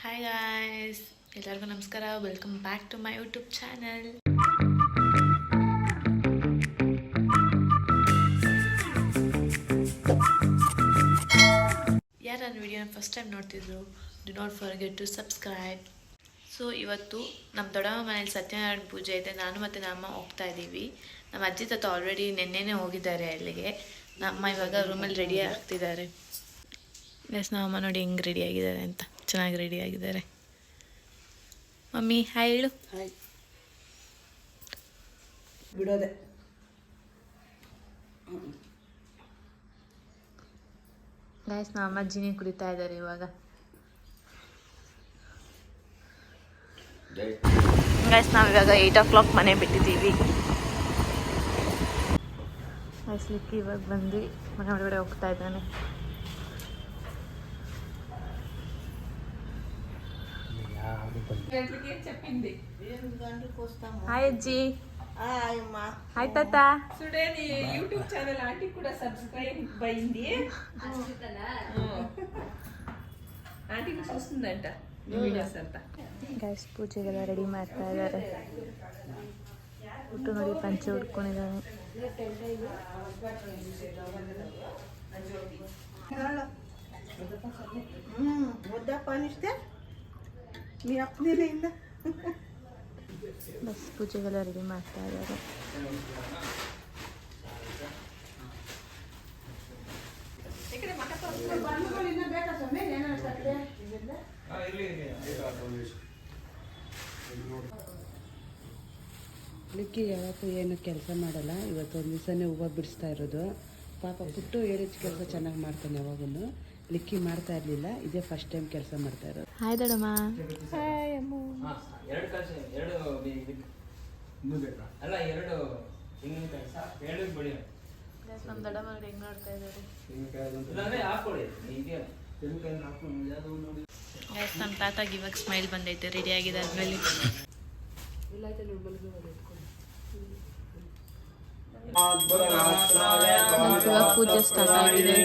Hi guys, ಎಲ್ಲರಿಗೂ ನಮಸ್ಕಾರ. Welcome back to my YouTube channel. ಯಾರು ನನ್ನ ವಿಡಿಯೋನ ಫಸ್ಟ್ ಟೈಮ್ ನೋಡ್ತಿದ್ರು, do not forget to subscribe. So ಇವತ್ತು ನಮ್ಮ ದೊಡ್ಡಮ್ಮ ಮನೇಲಿ ಸತ್ಯನಾರಾಯಣ ಪೂಜೆ ಇದೆ. ನಾನು ಮತ್ತು ನಮ್ಮ ಹೋಗ್ತಾ ಇದ್ದೀವಿ. ನಮ್ಮ ಅಜ್ಜಿ ತಾತ ಆಲ್ರೆಡಿ ನೆನ್ನೆನೇ ಹೋಗಿದ್ದಾರೆ ಅಲ್ಲಿಗೆ. ನಮ್ಮ ಇವಾಗ ರೂಮಲ್ಲಿ ರೆಡಿ ಆಗ್ತಿದ್ದಾರೆ. ನಮ್ಮಮ್ಮ ನೋಡಿ ಹೆಂಗೆ ರೆಡಿ ಆಗಿದ್ದಾರೆ ಅಂತ, ಚೆನ್ನಾಗಿ ರೆಡಿ ಆಗಿದ್ದಾರೆ. ಮಮ್ಮಿ ಹಾಯ್ ಹೇಳು. ಹಾಯ್ ಬಿಡೋದೆ. ಗೈಸ್, ನಮ್ಮ ಅಜ್ಜಿನೇ ಕುಡಿತಾ ಇದ್ದಾರೆ ಇವಾಗ. ಗೈಸ್, ನಾವಿವಾಗ 8 o'clock ಮನೆ ಬಿಟ್ಟಿದ್ದೀವಿ. ಗೈಸ್, ಲಿಕ್ಕಿ ಇವಾಗ ಬಂದು ಮನೆ ಒಳಗಡೆ ಹೋಗ್ತಾ ಇದ್ದಾನೆ. ಹಾಯ್ ಅಜ್ಜಿ. ಹಾಯ್ ತಾತ. చూడండి యూట్యూబ్ ఛానల్ ఆంటీ కూడా సబ్స్క్రైబ్ అయింది. ఆంటీ కూడా చూస్తుందంట వీడియోస్ అంతా. ಗೈಸ್, ಪೂಜೆಗೆಲ್ಲ ರೆಡಿ ಮಾಡ್ತಾ ಇದ್ದಾರೆ. ಹುಟ್ಟು ನೋಡಿ ಪಂಚೆ ಉಟ್ಕೊಂಡಿದ್ದಾನೆ. ಬಸ್ ಪೂಜೆಗೆಲ್ಲ ರೆಡಿ ಮಾಡ್ತಾ ಇದ್ದಾರೆ. ಲಿಕ್ಕಿ ಯಾವತ್ತೂ ಏನು ಕೆಲಸ ಮಾಡಲ್ಲ. ಇವತ್ತೊಂದು ದಿವಸನೇ ಹೂವು ಬಿಡಿಸ್ತಾ ಇರೋದು. ಪಾಪ ಪುಟ್ಟು ಹೇಳಿದ ಕೆಲಸ ಚೆನ್ನಾಗಿ ಮಾಡ್ತಾನೆ. ಯಾವಾಗೂ ಲಿಕ್ಕಿ ಮಾಡ್ತಾ ಇರಲಿಲ್ಲ, ಇದೇ ಫಸ್ಟ್ ಟೈಮ್ ಕೆಲಸ ಮಾಡ್ತಾ ಇರೋದು. ಹಾಯ್ ದೊಡ್ಡಮ್ಮ. ಹಾಯ್ ಅಮ್ಮ. ನಮ್ಮ ದೊಡ್ಡಮ್ಮ ನೋಡಿ ಹೆಂಗ್ ನೋಡ್ತಾ ಇದ್ದಾರೆ. ನಮ್ಮ ತಾತಾಗ ಇವಾಗ ಸ್ಮೈಲ್ ಬಂದೈತೆ, ರೆಡಿ ಆಗಿದೆ ಆದ್ಮೇಲೆ. ಇವಾಗ ಪೂಜೆ ಸ್ಟಾರ್ಟ್ ಆಗಿದೆ.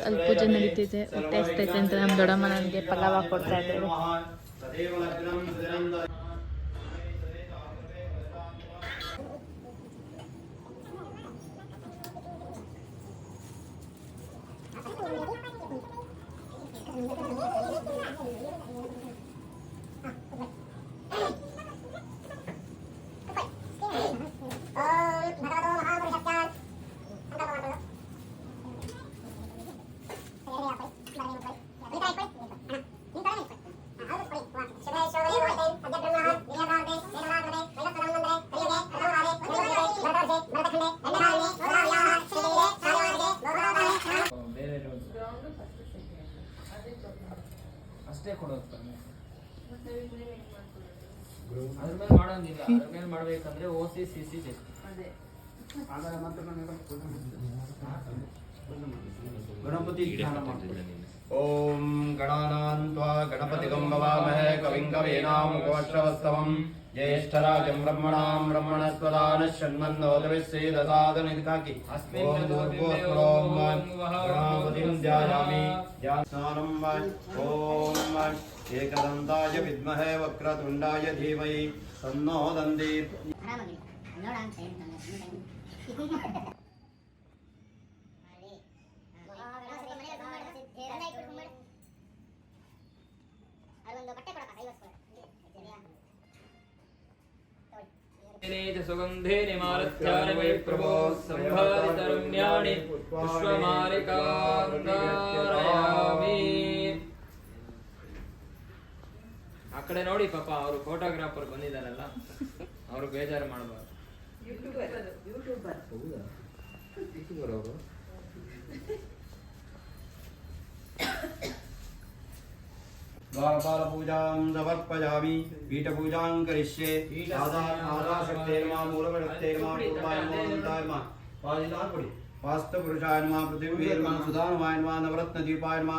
ಅಲ್ಲಿ ಪೂಜೆ ನಡೀತಿದೆ. ಹೊಟ್ಟೆ ಹಸ್ತೈತೆ ಅಂತ ನಮ್ಮ ದೊಡ್ಡಮ್ಮ ನನಗೆ ಪಲಾವ್ ಕೊಡ್ತಾ ಇದ್ದಾರೆ. ಅಷ್ಟೇ ಕೊಡೋದು. ಅದ್ರ ಮೇಲೆ ಮಾಡೋಂಗಿಲ್ಲ. ಅದ್ರ ಮೇಲೆ ಮಾಡ್ಬೇಕಂದ್ರೆ OCCC ಗಣಪತಿ ಓಂ ಗಣಾನಾನ್ತ್ವಾ ಗಣಪತಿಗಂ ಭವಾಮಹೇ ಕವಿಂ ಕವೀನಾಂ ಉಪವಶ್ರವಸ್ತವಂ ಜ್ಯೇಷ್ಠರಾಜಂ ಬ್ರಹ್ಮಣಾಂ ಬ್ರಹ್ಮಣಸ್ಪದಾನ ಷಣ್ಮನ್ನೋದವಿಶ್ರೀದಸಾದನಿಧಿಕಾಕಿ ಓಂ ಭೂರ್ಭುವಃ ಗಣಪತಿಂ ಧ್ಯಾಯಾಮಿ. ಧ್ಯಾನಂ ಓಂ ಏಕದಂತಾಯ ವಿದ್ಮಹೇ ವಕ್ರತುಂಡಾಯ ಧೀಮಹಿ ತನ್ನೋ ದಂದಿ. ಸುಗಂಧೇನ ಮಾರತ್ಯಾನಿ ವೈ ಪ್ರಭೋ ಸಂಭಾರಿತರುಣ್ಯಾಣಿ ಪುಷ್ಪಮಾಲಿಕಾಂಗಾರಯಾಮಿ. ಆ ಕಡೆ ನೋಡಿ ಪಾಪ, ಅವರು ಫೋಟೋಗ್ರಾಫರ್ ಬಂದಿದ್ದಾರಲ್ಲ, ಅವರು ಬೇಜಾರು ಮಾಡಬಾರ್ದು. ಯೂಟ್ಯೂಬರ್ ಅವರು. ದ್ವಾರಪಾಲ ಪೂಜಾಂ ಸಮರ್ಪಯಾಮಿ. ಪೀಠಪೂಜಾಂ ಕರಿಷ್ಯೆ. ಆಧಾಶಕ್ತೇ ನಮಃ, ಮೂಲಗಣಕ್ತೇ ನಮಃ, ಪೂರ್ವಾಯ ನಮಃ, ಅನಂತಾಯ ನಮಃ. ಪಾದಿತಾನ್ ಕೊಡಿ. ವಾಸ್ತು ಪುರುಷಾಯ ನಮಃ, ಪೃಥಿವೀ ನಮಃ, ಸುಧಾನವಾಯ ನಮಃ, ನವರತ್ನ ದೀಪಾಯ ನಮಃ.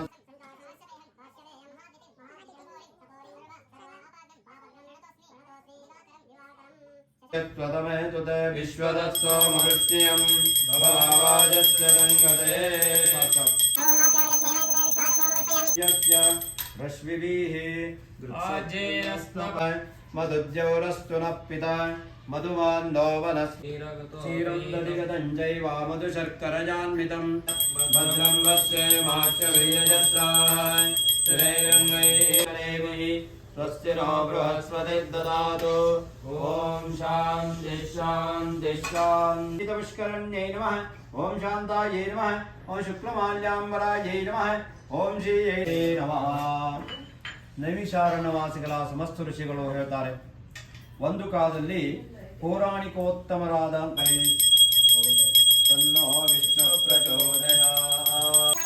त्वदमे तुते विश्वदस्व महृत्यं भवावाजस्य रङ्गते यस्य रश्मिभिः मधुद्यौरस्तु नः पिता मधुमान्दो वनस्ति क्षीरं दधिगतं चैव मधुशर्करजान्वितं भद्रं वस्य माच्यभिर्यजत्राः स्थिरैरङ्गैः स्वस्य नो बृहस्पतिर् ददातु ॐ शान्ति शान्ति शान्तिपुष्करण्यै नमः ॐ शान्तायै नमः ॐ शुक्लमाल्याम्बरायै नमः ॐ ಶ್ರೀಯೇ ನಮಃ. ನೈಮಿಷಾರಣ್ಯವಾಸಿಗಳ ಸಮಸ್ತ ಋಷಿಗಳು ಹೇಳ್ತಾರೆ, ಒಂದು ಕಾಲದಲ್ಲಿ ಪೌರಾಣಿಕೋತ್ತಮರಾದ ತನ್ನೋ ವಿಷ್ಣು ಪ್ರಚೋದಯಾತ್.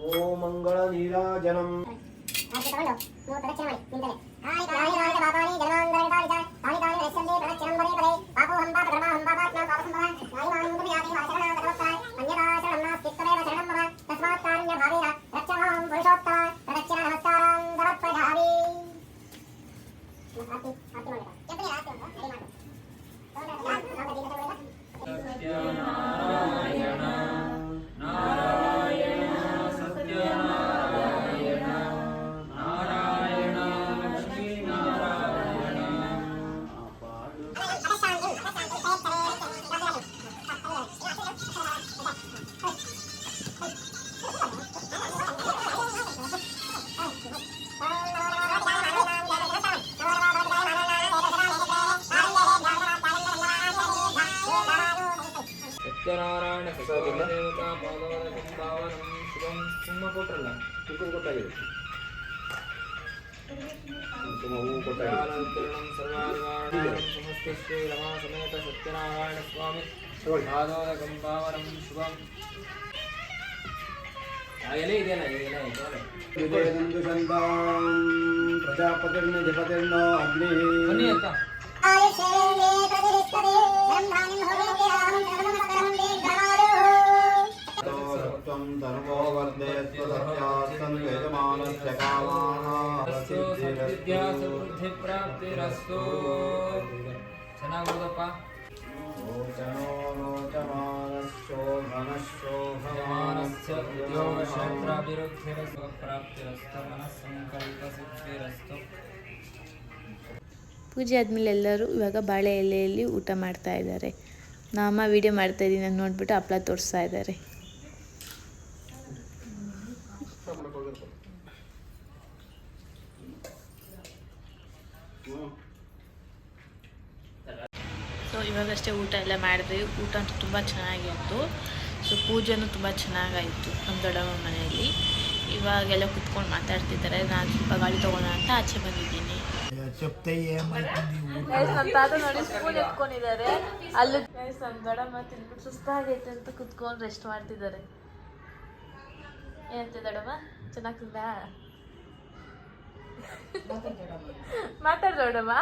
ಓ ಮಂಗಳ ನೀರಾಜನಂ ಸತ್ಯನಾರಾಯಣ ದೇವತಾ ಪಾದೋದಕಂ ಪಾವನಂ ಶುಭಂ ಕುಂಕುಮ ಕೊಟ್ರಲ್ಲ ಜ್ಞಾನೋತ್ತರಣಂ ಸರ್ವಾನಿವಾರಣಂ ಸಮಸ್ತಶ್ರೀ ರಮಾ ಸಮೇತ ಸತ್ಯನಾರಾಯಣ ಸ್ವಾಮಿ ಪಾದೋದಕಂ ಪಾವನಂ ಶುಭಂ. ಎಲೆ ಇದೆಯಲ್ಲ ವಿಜಯದಂದು ಶಂತಾಂ ಪ್ರಜಾಪತಿರ್ನಿಧಿಪತಿರ್ನೋ ಅಗ್ನಿ ಬನ್ನಿ ಅಂತ ಸತ್ವಂ ಧರ್ಮೋ ವರ್ಧಯತ್ವ ಸತ್ಯಾಸ್ತಂ ಯಜಮಾನಸ್ಯ ಕಾಮಾಃ ವಿದ್ಯಾ ಸಮೃದ್ಧಿ ಪ್ರಾಪ್ತಿರಸ್ತು. ಚೆನ್ನಾಗೋದಪ್ಪ. ಲೋಚನೋ ಲೋಚಮಾನಶೋಭನಶೋಭಮಾನಸ್ಯ ಉದ್ಯೋಗಕ್ಷೇತ್ರಾಭಿವೃದ್ಧಿರಸ್ತು ಪ್ರಾಪ್ತಿರಸ್ತು ಮನಸ್ಸಂಕಲ್ಪಸಿದ್ಧಿರಸ್ತು. ಪೂಜೆ ಆದಮೇಲೆ ಎಲ್ಲರೂ ಇವಾಗ ಬಾಳೆ ಎಲೆಯಲ್ಲಿ ಊಟ ಮಾಡ್ತಾ ಇದ್ದಾರೆ. ನಮ್ಮ ವಿಡಿಯೋ ಮಾಡ್ತಾ ಇದ್ದೀನಿ ಅಂತ ನೋಡ್ಬಿಟ್ಟು ಹಪ್ಳ ತೋರಿಸ್ತಾ ಇದ್ದಾರೆ. ಸೊ ಇವಾಗಷ್ಟೇ ಊಟ ಎಲ್ಲ ಮಾಡಿದ್ವಿ. ಊಟ ಅಂತೂ ತುಂಬ ಚೆನ್ನಾಗಿತ್ತು. ಸೊ ಪೂಜೆನೂ ತುಂಬ ಚೆನ್ನಾಗಾಯಿತು ನಮ್ಮ ದೊಡ್ಡಮ್ಮ ಮನೆಯಲ್ಲಿ. ಇವಾಗೆಲ್ಲ ಕುತ್ಕೊಂಡು ಮಾತಾಡ್ತಿದ್ದಾರೆ. ನಾನು ಸ್ವಲ್ಪ ಗಾಳಿ ತೊಗೊಳ್ಳೋಣ ಅಂತ ಆಚೆ ಬಂದಿದ್ದೀನಿ. ನಮ್ಮ ತಾತ ನೋಡಿ ಸ್ಪೂನ್ ಎತ್ಕೊಂಡಿದ್ದಾರೆ. ಅಲ್ಲೂ ನಮ್ಮ ದೊಡ್ಡಮ್ಮ ತಿನ್ಬಿಟ್ಟು ಸುಸ್ತಾಗೈತೆ ಅಂತ ಕುತ್ಕೊಂಡು ರೆಸ್ಟ್ ಮಾಡ್ತಿದ್ದಾರೆ. ಏನಂತೆ ದೊಡ್ಡಮ್ಮ, ಚೆನ್ನಾಗಿ ತಿಂದ? ಮಾತಾಡ್ ದೊಡ್ಡಮ್ಮ.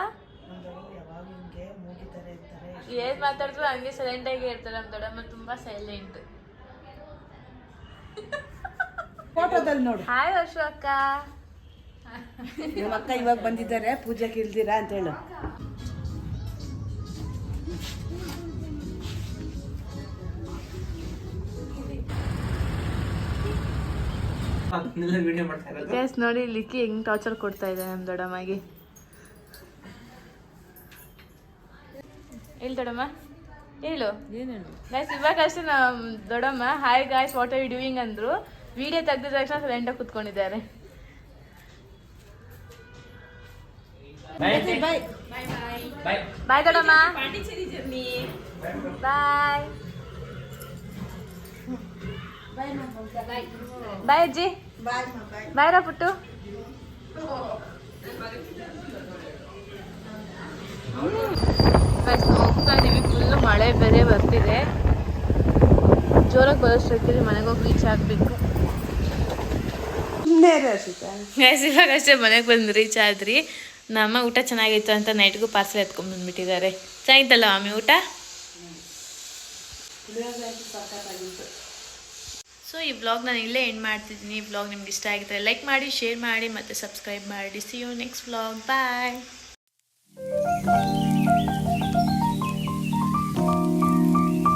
ಏನ್ ಮಾತಾಡಿದ್ರು ಹಂಗೆ ಸೈಲೆಂಟಾಗಿ ಇರ್ತಾರೆ. ನಮ್ಮ ದೊಡ್ಡಮ್ಮ ತುಂಬಾ ಸೈಲೆಂಟ್. ಫೋಟೋದಲ್ಲಿ ನೋಡಿ. ಹಾಯ್ ವರ್ಷು ಅಕ್ಕ. ನಮ್ಮ ಅಕ್ಕ ಇವಾಗ ಬಂದಿದ್ದಾರೆ, ಪೂಜೆಗೆ ಇಳ್ದಿರಾ ಅಂತ ಹೇಳು. ಗೈಸ್ ನೋಡಿ ಲಿಕ್ಕಿ ಹೆಂಗ್ ಟಾರ್ಚರ್ ಕೊಡ್ತಾ ಇದೆ ನಮ್ಮ ದೊಡ್ಡಮ್ಮಗೆ. ಹೇಳಿ ದೊಡ್ಡಮ್ಮ, ಹೇಳು. ಗೈಸ್ ಇವಾಗ ಅಷ್ಟೇ ನಮ್ಮ ದೊಡ್ಡಮ್ಮ hi guys what are you doing ಅಂದ್ರು. ವಿಡಿಯೋ ತೆಗ್ದಿದ ತಕ್ಷಣ ಸೈಲೆಂಟಾಗಿ ಕುತ್ಕೊಂಡಿದ್ದಾರೆ. ಬಾಯ್ ದೊಡ್ಡಮ್ಮ. ಬಾಯ್ ಬಾಯ್ ಅಜ್ಜಿ. ಬಾಯ್ ರಾ ಪುಟ್ಟು. ಹೋಗ್ತಾ ಇದೀವಿ. ಫುಲ್ಲು ಮಳೆ ಬೇರೆ ಬರ್ತಿದೆ. ಜೋರಾಗಿ ಬರೋಷ್ಟೊತ್ತಿಗೆ ಮನೆಗೆ ಹೋಗಿ ರೀಚ್ ಆಗಬೇಕು. ಗೈಸ್ ಇವಾಗ ಅಷ್ಟೇ ಮನೆಗೆ ಬಂದು ರೀಚ್ ಆದ್ರಿ. ನಮ್ಮ ಊಟ ಚೆನ್ನಾಗಿತ್ತು ಅಂತ ನೈಟ್ಗೂ ಪಾರ್ಸಲ್ ಎತ್ಕೊಂಡ್ ಬಂದ್ಬಿಟ್ಟಿದ್ದಾರೆ. ಚೆನ್ನಾಗಿತ್ತಲ್ಲ ಮಮ್ಮಿ ಊಟ? ಪುಳಿಯೋಗರೆ ಅಂತೂ ಸಖತ್ತಾಗಿತ್ತು. ಸೊ ಈ ವ್ಲಾಗ್ ನಾನು ಇಲ್ಲೇ ಎಂಡ್ ಮಾಡ್ತಿದ್ದೀನಿ. ಈ ವ್ಲಾಗ್ ನಿಮ್ಗೆ ಇಷ್ಟ ಆಗಿದ್ರೆ ಲೈಕ್ ಮಾಡಿ, ಶೇರ್ ಮಾಡಿ ಮತ್ತು ಸಬ್ಸ್ಕ್ರೈಬ್ ಮಾಡಿ. See you next vlog. Bye.